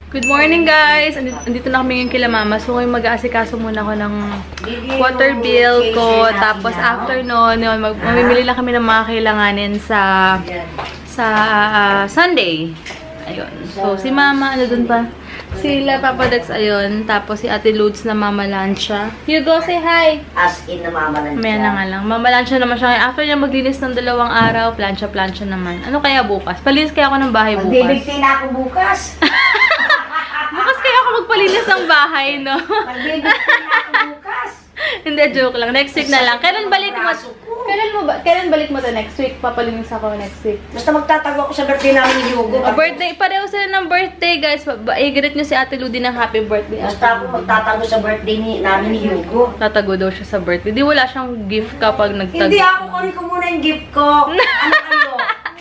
Good morning guys! Andito na kami ngayon kila mama. So ngayon mag-aasikaso muna ako ng water bill ko. Tapos after noon, mamimili lang kami ng mga kailanganin sa Sunday. Ayun. So si mama, ano dun pa? Sila, Papa Dex, ayun. Tapos si Ate Lods na mamalansya. Hugo, say hi! As in na mamalansya. Maya na nga lang. Mamalansya naman siya. After niya maglinis ng 2 araw, plansya-plansya naman. Ano kaya bukas? Palinis kaya ako ng bahay bukas? Magbibigay na ako bukas. Bukas kaya ako magpalinis ng bahay, no? Magbibigay na ako bukas. Hindi, joke lang. Next week na lang. Kailan balik mo? Kailan balik mo to next week? Papalinis ako next week. Basta magtatago ako sa birthday namin ni Hugo. Birthday, pareho sila ng birthday, guys. I-greet nyo si Ate Ludi ng happy birthday. Basta ako magtatago sa birthday namin ni Hugo. Tatago daw siya sa birthday. Di wala siyang gift kapag nagtago. Hindi ako, kunin ko muna yung gift ko. Ano?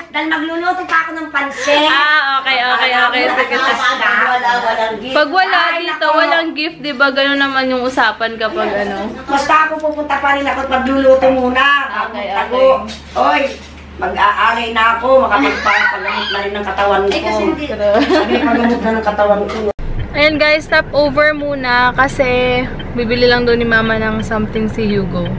Dahil magluluto pa ako ng pansit. Okay. Sige. Walang gift. Pag wala dito, walang gift, di ba? Ganun naman yung usapan kapag ano. Basta ako pupunta pa rin ako at magluluto muna. Okay. Oy, mag-aalay na ako. Makapagpapagamot na rin ng katawan ko. Sabi, pagamot na ng katawan ko. Ayan guys, stop over muna kasi bibili lang doon ni mama ng something si Hugo.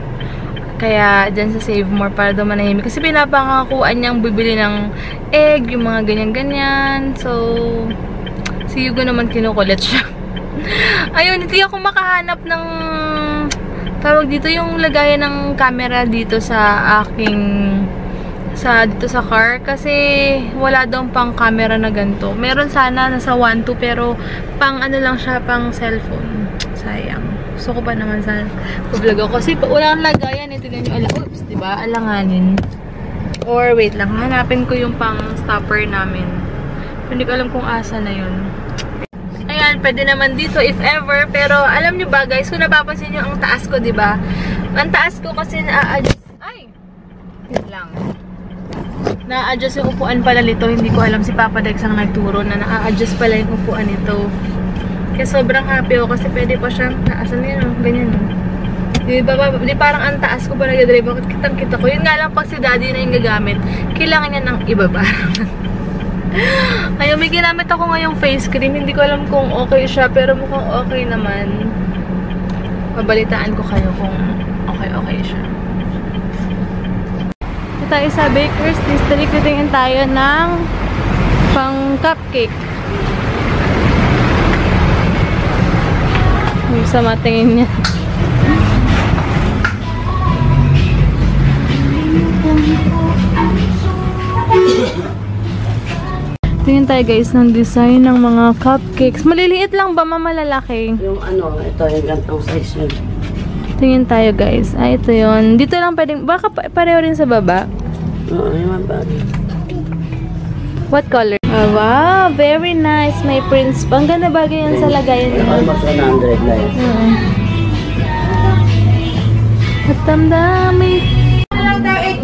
Kaya dyan sa Save More para daw manahimik. Kasi pinapangakuan niyang bibili ng egg, yung mga ganyan-ganyan. So, si Hugo naman kinukulit siya. Ayun, hindi ako makahanap ng tawag dito yung lagayan ng camera dito sa aking dito sa car. Kasi wala daw pang camera na ganito. Meron sana nasa 1-2 pero pang ano lang siya, pang cellphone. Sayang. Gusto ko pa naman sa vlog ako. Kasi walang lagayan. Ito ganyan. Oops, diba? Alanganin. Or wait lang. Hanapin ko yung pang stopper namin. Hindi ko alam kung asa na yun. Ayan, pwede naman dito if ever. Pero alam nyo ba guys, kung napapansin nyo ang taas ko, diba? Ang taas ko kasi na-adjust. Ay! Yun lang. Na-adjust yung upuan pala nito. Hindi ko alam si Papa Dex ang nagturo na na-adjust pala yung upuan nito. Kaya sobrang happy ako kasi pwede pa siyang taasan yun, oh. Ganyan, oh. Di parang ang taas ko pa nag-drive ako. Kitang-kita ko. Yun nga lang pag si daddy na yung gagamit, kailangan niya ng ibaba. Ngayon, may ginamit ako ngayong face cream. Hindi ko alam kung okay siya, pero mukhang okay naman. Pabalitaan ko kayo kung okay siya. Ito tayo sa Baker's District. Titingin tayo ng pang cupcake. Yung sa matingin niya. Tingin tayo guys ng design ng mga cupcakes. Maliliit lang ba, malalaki? Yung ano, ito yung gantong size yun. Tingin tayo guys. Ito yun. Dito lang pwedeng, baka pareho rin sa baba. Oo, yung mababa. What color? Oh, wow, very nice. May prints. Ang ganda bagay yan sa lagayan nyo. Almost 100 na yun. At damdami.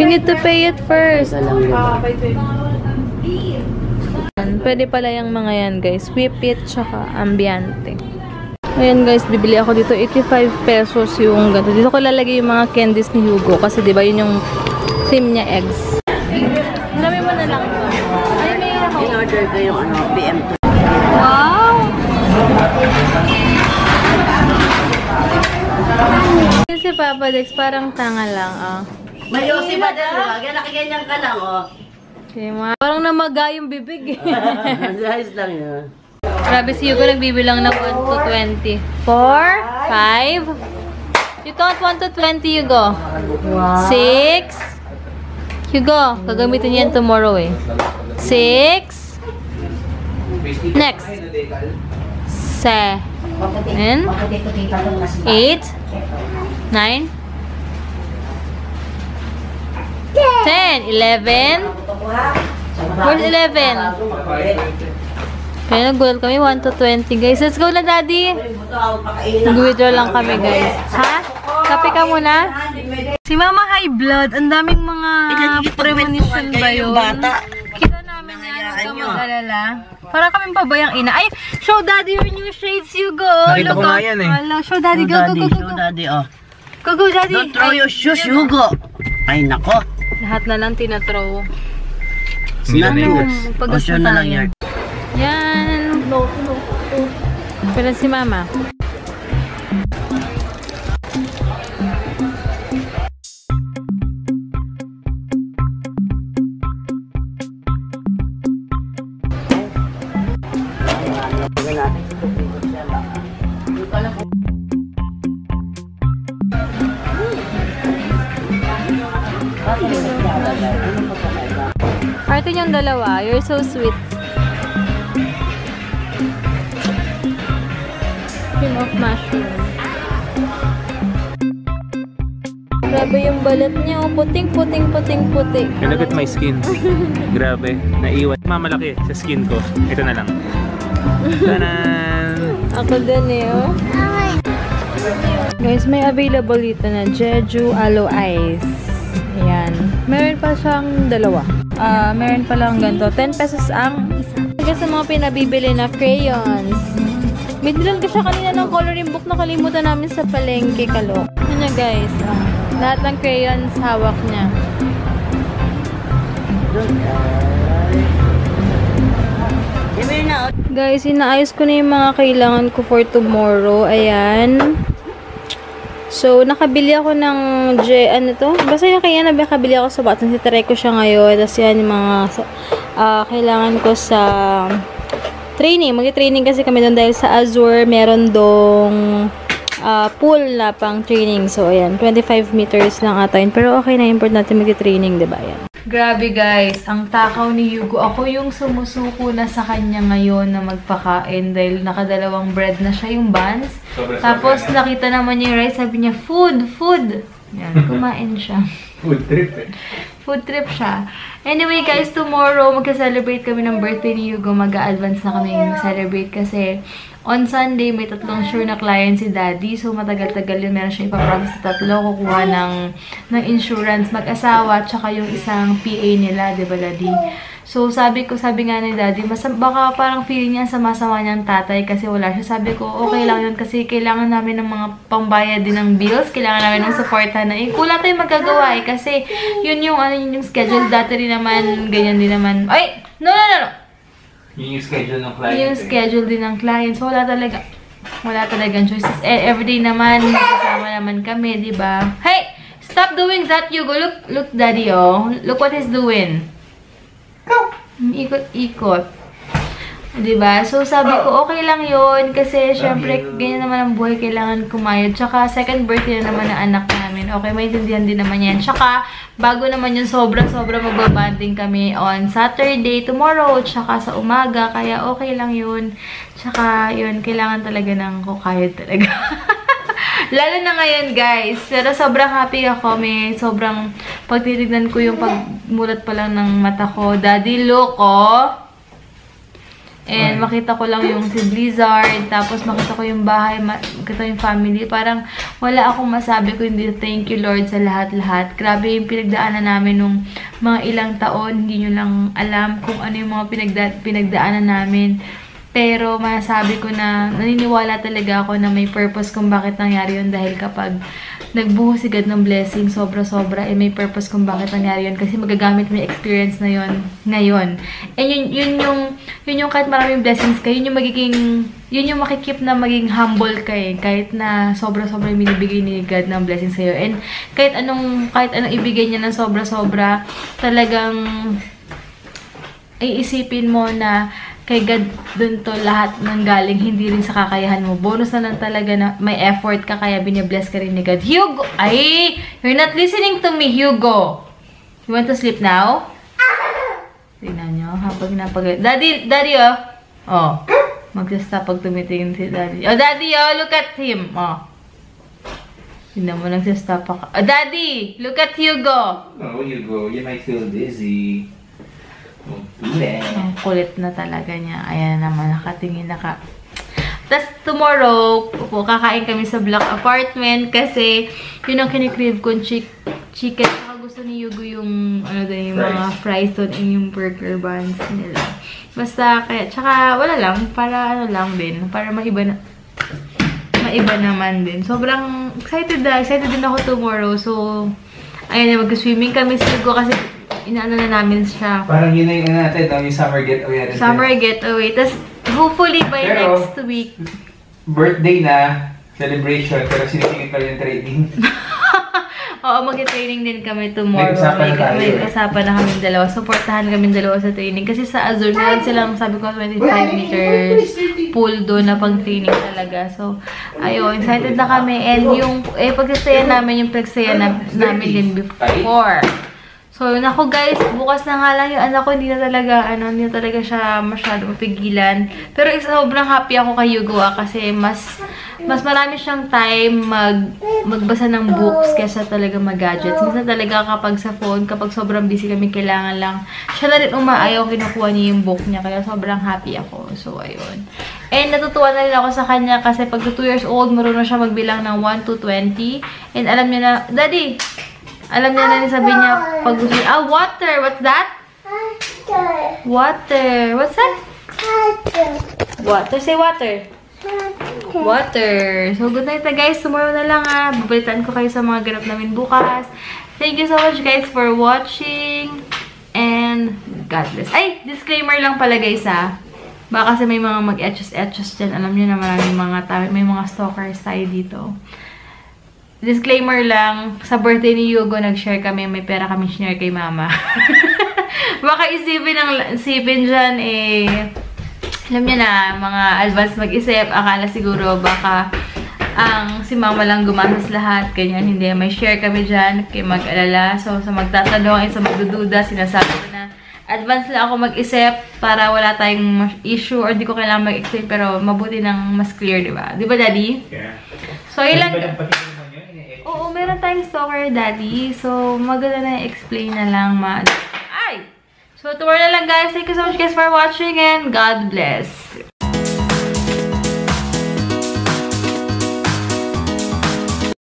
You need to pay it first. Pwede pala yung mga yan guys. Whip it, tsaka ambiente. Ayan guys, bibili ako dito. 85 pesos yung ganito. Dito ko lalagay yung mga candies ni Hugo. Kasi diba yun yung theme niya, eggs. Dami mo na lang ito. In-order ko yung ano, PM2. Wow! Si Papa Dex parang tanga lang, ah. May yosi ba dyan? Kaya nakiganyan ka lang, oh. Okay, parang namaga yung bibig. Ayos lang yun. Grabe si Hugo nagbibilang na 1 to 20. 4, 5. You count 1 to 20, Hugo. 6. Hugo, gagamitin yan tomorrow eh. 6. Next. 7. 8. 9. 10. 11. Where's 11? Kaya nagulat kami 1 to 20 guys. Let's go na daddy. Nag-withdraw lang kami guys. Ha? Kape ka muna? Si Mama High Blood. Ang daming mga premonition ba yun? Kita namin yan. Huwag ka mag-alala. Para kami pabayang ina. Ay! Show daddy your new shades, Hugo. Nakita ko nga yan eh. Show daddy. Go. Show daddy, oh. Go, daddy. Don't throw your shoes, Hugo. Ay, nako. Lahat na lang tinathrow. Hindi na yun. Pag-gas na lang yan. Yan. Pero si Mama. Arte yung dalawa. You're so sweet. Cream of mushroom. Grabe yung balat niya. Puting. And look at my skin. Grabe. Naiwan. Mamalaki sa skin ko. Ito na lang. Tanan! Ako din eh, oh. Guys, may available dito na Jeju Aloe Ice. Ayan. Meron pa siyang dalawa. Meron pa lang ganito. 10 pesos ang isa. Hanggang sa mga pinabibili na crayons. Binilan ko siya kanina ng coloring book na kalimutan namin sa palengke, Kalok. Ano niya, guys? Lahat ng crayons hawak niya. Guys, inaayos ko na yung mga kailangan ko for tomorrow. Ayan. So, nakabili ako ng ano to? Basta yung kaya nakabili ako sa box. Nasitry ko siya ngayon. Tapos yan yung mga kailangan ko sa training. Mag-training kasi kami doon dahil sa Azure meron dong pool na pang training. So, ayan. 25 meters lang ata yun. Pero okay na, import natin mag-training, diba? Ayan. Grabe guys, ang takaw ni Hugo. Ako yung sumusuko na sa kanya ngayon na magpakain dahil nakadalawang bread na siya, yung buns. Tapos nakita naman niya yung rice, sabi niya, food! Yan, kumain siya. Food trip eh. Food trip siya. Anyway guys, tomorrow magka-celebrate kami ng birthday ni Hugo. Mag-a-advance na kami celebrate kasi on Sunday may tatlong sure na client si Daddy. So matagal-tagal yun. Meron siya ipaprocess sa tatlo. Kukuha ng insurance, mag-asawa, tsaka yung isang PA nila, diba Daddy? So sabi nga ni Daddy, baka parang feeling niya sama-sama niyang tatay kasi wala siya. Sabi ko, okay lang yun kasi kailangan namin ng mga pambayad din ng bills. Kailangan namin ng supporta na wala tayong magagawa eh. Kasi yun yung schedule. Dati rin naman, ganyan din naman. Ay! No! Yun yung schedule ng client. Yung schedule din ng client. So wala talagang choices. Everyday naman, kasama naman kami, diba? Hey! Stop doing that, Hugo. Look, Daddy, oh. Look what he's doing. Ikot-ikot. Diba? So, sabi ko, okay lang yun. Kasi, syempre, ganyan naman ang buhay. Kailangan kumayod. Tsaka, second birthday na naman ng anak namin. Okay, maintindihan din naman yan. Tsaka, bago naman yun, sobra-sobra magbabanding kami on Saturday, tomorrow, tsaka sa umaga. Kaya, okay lang yun. Tsaka, yun, kailangan talaga ng kukayod talaga. Lalo na ngayon, guys. Pero sobrang happy ako. May sobrang pagtitignan ko yung pagmulat pa lang ng mata ko. Daddy, look, oh. And makita ko lang yung si Blizzard. Tapos makita ko yung bahay. Makita yung family. Parang wala akong masabi ko hindi thank you, Lord, sa lahat-lahat. Grabe yung pinagdaanan namin nung mga ilang taon. Hindi nyo lang alam kung ano yung mga pinagdaanan namin. Pero masasabi ko na naniniwala talaga ako na may purpose kung bakit nangyari yun. Dahil kapag nagbuhos si God ng blessing, sobra-sobra, may purpose kung bakit nangyari yun. Kasi magagamit mo yung experience na yun ngayon. And yun yung kahit maraming blessings ka, yun yung makikip na maging humble ka eh. Kahit na sobra-sobra yung binibigay ni God ng blessings sa'yo. And kahit anong ibigay niya ng sobra-sobra, talagang iisipin mo na kay God dun to lahat ng galing, hindi rin sa kakayahan mo. Bonus na lang talaga na may effort ka, kaya binibless ka rin ni God. Hugo! Ay! You're not listening to me, Hugo! You want to sleep now? Tingnan nyo, habang Daddy, oh! Oh. Mag-stop pag tumitingin si Daddy. Oh, Daddy, oh! Look at him! Oh. Tingnan mo, nagsistop ako. Oh, Daddy! Look at Hugo! Oh, Hugo, you might feel dizzy. Ang kulit na talaga niya. Ayan naman, nakatingin na ka. Tapos tomorrow, kakain kami sa Black Apartment kasi yun ang kinikrave kong chicken. Saka gusto ni Hugo yung, yung mga fries doon and yung burger buns nila. Basta, kaya, tsaka wala lang, para lang din, para maiba naman din. Sobrang excited din ako tomorrow. So, ayun, mag-swimming kami sa Hugo kasi inaano na namin siya. Parang yun na yung natin, yung summer getaway. Summer getaway. Tapos, hopefully by next week. birthday na, celebration, pero sinisingit pa rin yung training. Oo, mag-training din kami tomorrow. May usapan na tayo, May usapan na kami dalawa. Supportahan kami dalawa sa training. Kasi sa Azure, meron silang, sabi ko, 25 meters pool doon na pang-training talaga. So, ayun, excited na kami. And yung, pag-staya namin, yung pag-staya namin din before. So, naku guys, bukas na nga lang yung anak ko, hindi na talaga siya masyado mapigilan. Pero sobrang happy ako kay Hugo kasi mas marami siyang time magbasa ng books kaysa talaga mag-gadgets. Minsan talaga kapag sa phone, kapag sobrang busy kami, kailangan lang siya na rin umaayaw, kinukuha niya yung book niya. Kaya sobrang happy ako. So, ayun. And natutuwa na rin ako sa kanya kasi pag 2 years old, marunong siya magbilang ng 1 to 20. And alam niya na, Daddy! Alam niya na rin sabi niya pag gusto niya, water! What's that? Water! What's that? Water. Say water. Water. So, good night na guys. Tomorrow na lang babalitaan ko kayo sa mga ganap namin bukas. Thank you so much guys for watching. And God bless. Ay! Disclaimer lang pala guys Baka kasi may mga mag-etchos-etchos dyan. Alam niyo na may mga stalkers tayo dito. Disclaimer lang, sa birthday ni Hugo, nag-share kami, may pera kami share kay Mama. Baka isipin dyan, alam niyo na, mga advance mag-isip, akala siguro baka si Mama lang gumastos lahat, ganyan, hindi, may share kami dyan, kay mag-alala. So, sa magtatanong, sa magdududa, sinasabi ko na, advance lang ako mag-isip para wala tayong issue or di ko kailangan mag-explain, pero mabuti nang mas clear, diba? Diba, Daddy? Yeah. So, ilan... Oo, meron tayong stalker, Daddy. So, maganda na explain na lang. Ay! So, tomorrow na lang, guys. Thank you so much, guys, for watching and God bless.